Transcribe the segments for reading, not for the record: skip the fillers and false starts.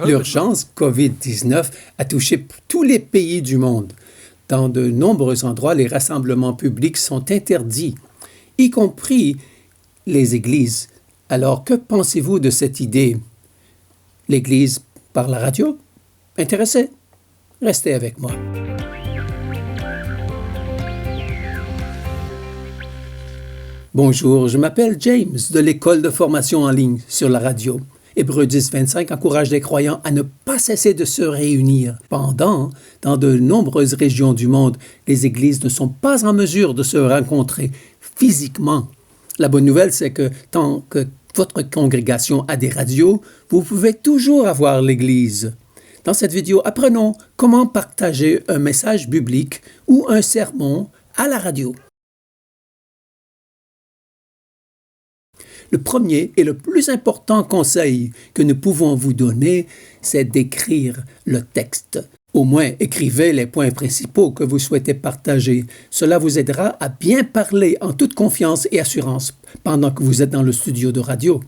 L'urgence COVID-19 a touché tous les pays du monde. Dans de nombreux endroits, les rassemblements publics sont interdits, y compris les églises. Alors, que pensez-vous de cette idée? L'Église par la radio? Intéressé? Restez avec moi. Bonjour, je m'appelle James de l'École de formation en ligne sur la radio. Hébreux 10.25 encourage les croyants à ne pas cesser de se réunir. Pendant, dans de nombreuses régions du monde, les églises ne sont pas en mesure de se rencontrer physiquement. La bonne nouvelle, c'est que tant que votre congrégation a des radios, vous pouvez toujours avoir l'église. Dans cette vidéo, apprenons comment partager un message biblique ou un sermon à la radio. Le premier et le plus important conseil que nous pouvons vous donner, c'est d'écrire le texte. Au moins, écrivez les points principaux que vous souhaitez partager. Cela vous aidera à bien parler en toute confiance et assurance pendant que vous êtes dans le studio de radio.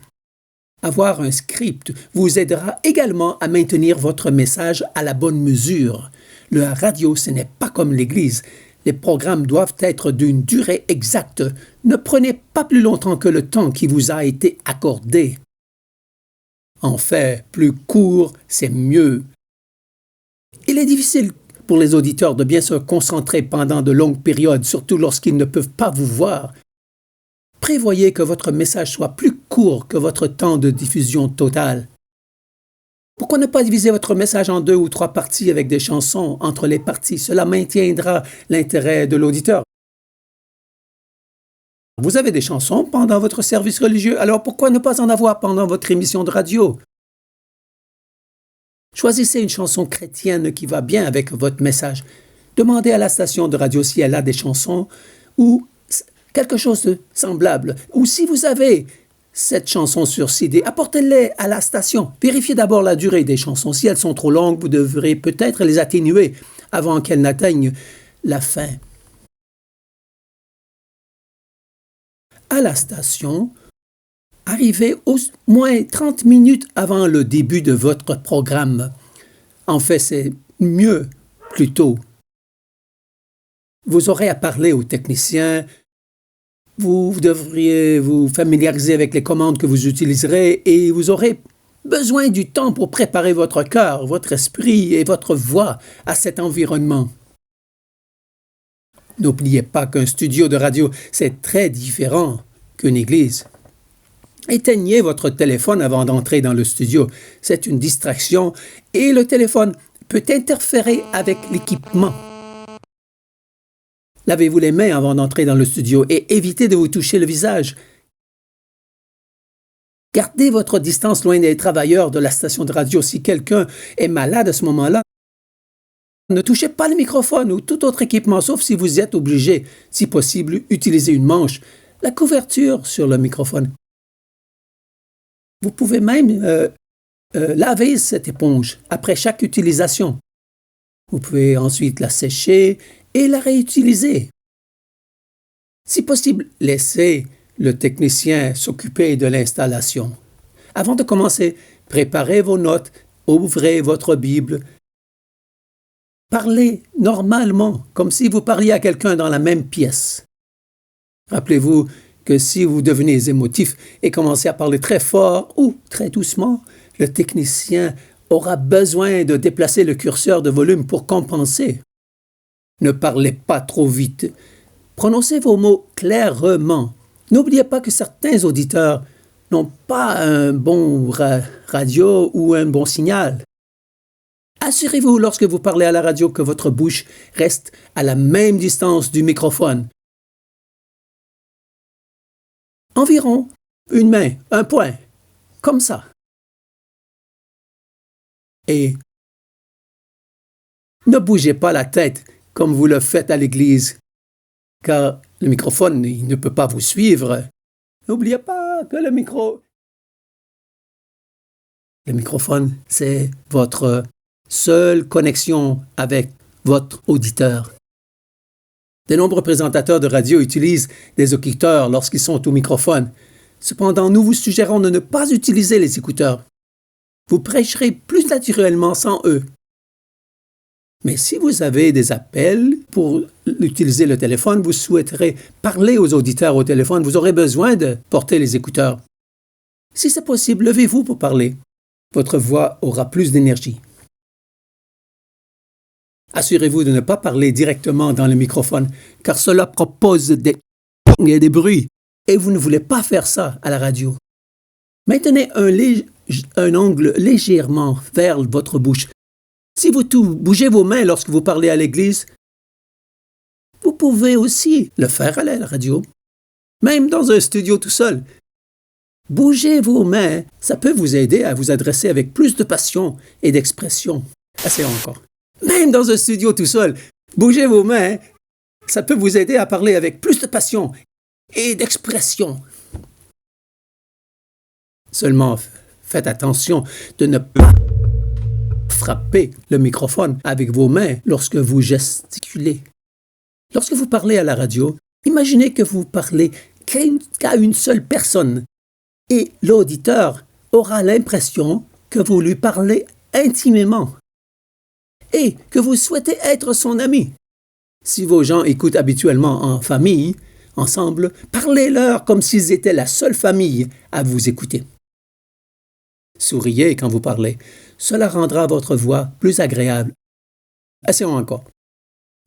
Avoir un script vous aidera également à maintenir votre message à la bonne mesure. La radio, ce n'est pas comme l'Église. Les programmes doivent être d'une durée exacte. Ne prenez pas plus longtemps que le temps qui vous a été accordé. En fait, plus court, c'est mieux. Il est difficile pour les auditeurs de bien se concentrer pendant de longues périodes, surtout lorsqu'ils ne peuvent pas vous voir. Prévoyez que votre message soit plus court que votre temps de diffusion total. Pourquoi ne pas diviser votre message en 2 ou 3 parties avec des chansons entre les parties? Cela maintiendra l'intérêt de l'auditeur. Vous avez des chansons pendant votre service religieux, alors pourquoi ne pas en avoir pendant votre émission de radio? Choisissez une chanson chrétienne qui va bien avec votre message. Demandez à la station de radio si elle a des chansons ou quelque chose de semblable. Ou si vous avez cette chanson sur CD, apportez-les à la station. Vérifiez d'abord la durée des chansons. Si elles sont trop longues, vous devrez peut-être les atténuer avant qu'elles n'atteignent la fin. À la station, arrivez au moins 30 minutes avant le début de votre programme. En fait, c'est mieux plus tôt. Vous aurez à parler aux techniciens. Vous devriez vous familiariser avec les commandes que vous utiliserez et vous aurez besoin du temps pour préparer votre cœur, votre esprit et votre voix à cet environnement. N'oubliez pas qu'un studio de radio, c'est très différent qu'une église. Éteignez votre téléphone avant d'entrer dans le studio. C'est une distraction et le téléphone peut interférer avec l'équipement. Lavez-vous les mains avant d'entrer dans le studio et évitez de vous toucher le visage. Gardez votre distance loin des travailleurs de la station de radio. Si quelqu'un est malade à ce moment-là, ne touchez pas le microphone ou tout autre équipement, sauf si vous êtes obligé. Si possible, utilisez une manche, la couverture sur le microphone. Vous pouvez même laver cette éponge après chaque utilisation. Vous pouvez ensuite la sécher et la réutiliser. Si possible, laissez le technicien s'occuper de l'installation. Avant de commencer, préparez vos notes, ouvrez votre Bible. Parlez normalement, comme si vous parliez à quelqu'un dans la même pièce. Rappelez-vous que si vous devenez émotif et commencez à parler très fort ou très doucement, le technicien aura besoin de déplacer le curseur de volume pour compenser. Ne parlez pas trop vite. Prononcez vos mots clairement. N'oubliez pas que certains auditeurs n'ont pas un bon radio ou un bon signal. Assurez-vous lorsque vous parlez à la radio que votre bouche reste à la même distance du microphone. Environ une main, un point, comme ça. Et ne bougez pas la tête comme vous le faites à l'église, car le microphone il ne peut pas vous suivre. N'oubliez pas que le microphone, c'est votre seule connexion avec votre auditeur. De nombreux présentateurs de radio utilisent des écouteurs lorsqu'ils sont au microphone. Cependant, nous vous suggérons de ne pas utiliser les écouteurs. Vous prêcherez plus naturellement sans eux. Mais si vous avez des appels pour utiliser le téléphone, vous souhaiterez parler aux auditeurs au téléphone, vous aurez besoin de porter les écouteurs. Si c'est possible, levez-vous pour parler. Votre voix aura plus d'énergie. Assurez-vous de ne pas parler directement dans le microphone, car cela propose des bruits, et vous ne voulez pas faire ça à la radio. Maintenez un angle légèrement vers votre bouche. Si vous bougez vos mains lorsque vous parlez à l'église, vous pouvez aussi le faire à la radio, même dans un studio tout seul. Bougez vos mains, ça peut vous aider à vous adresser avec plus de passion et d'expression. Assez encore. Même dans un studio tout seul, bougez vos mains, ça peut vous aider à parler avec plus de passion et d'expression. Seulement, faites attention de ne pas frapper le microphone avec vos mains lorsque vous gesticulez. Lorsque vous parlez à la radio, imaginez que vous parlez qu'à une seule personne et l'auditeur aura l'impression que vous lui parlez intimement et que vous souhaitez être son ami. Si vos gens écoutent habituellement en famille, ensemble, parlez-leur comme s'ils étaient la seule famille à vous écouter. Souriez quand vous parlez. Cela rendra votre voix plus agréable. Essayons encore.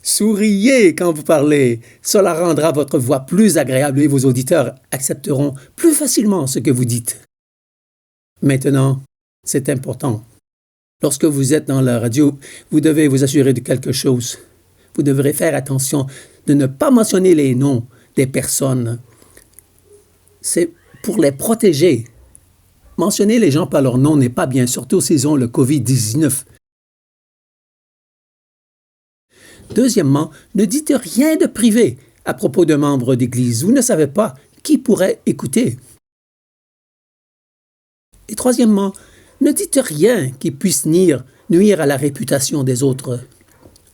Souriez quand vous parlez. Cela rendra votre voix plus agréable et vos auditeurs accepteront plus facilement ce que vous dites. Maintenant, c'est important. Lorsque vous êtes dans la radio, vous devez vous assurer de quelque chose. Vous devrez faire attention de ne pas mentionner les noms des personnes. C'est pour les protéger. Mentionner les gens par leur nom n'est pas bien, surtout s'ils ont le COVID-19. Deuxièmement, ne dites rien de privé à propos d'un membre d'Église. Vous ne savez pas qui pourrait écouter. Et troisièmement, ne dites rien qui puisse nuire à la réputation des autres.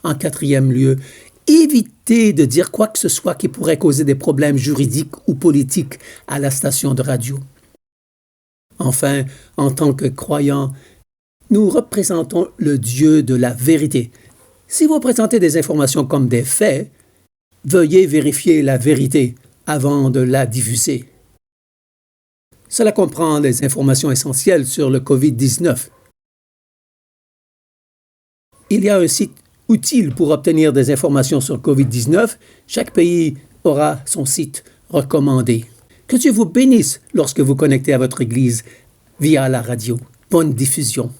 En quatrième lieu, évitez de dire quoi que ce soit qui pourrait causer des problèmes juridiques ou politiques à la station de radio. Enfin, en tant que croyants, nous représentons le Dieu de la vérité. Si vous présentez des informations comme des faits, veuillez vérifier la vérité avant de la diffuser. Cela comprend les informations essentielles sur le COVID-19. Il y a un site utile pour obtenir des informations sur COVID-19. Chaque pays aura son site recommandé. Que Dieu vous bénisse lorsque vous connectez à votre Église via la radio. Bonne diffusion.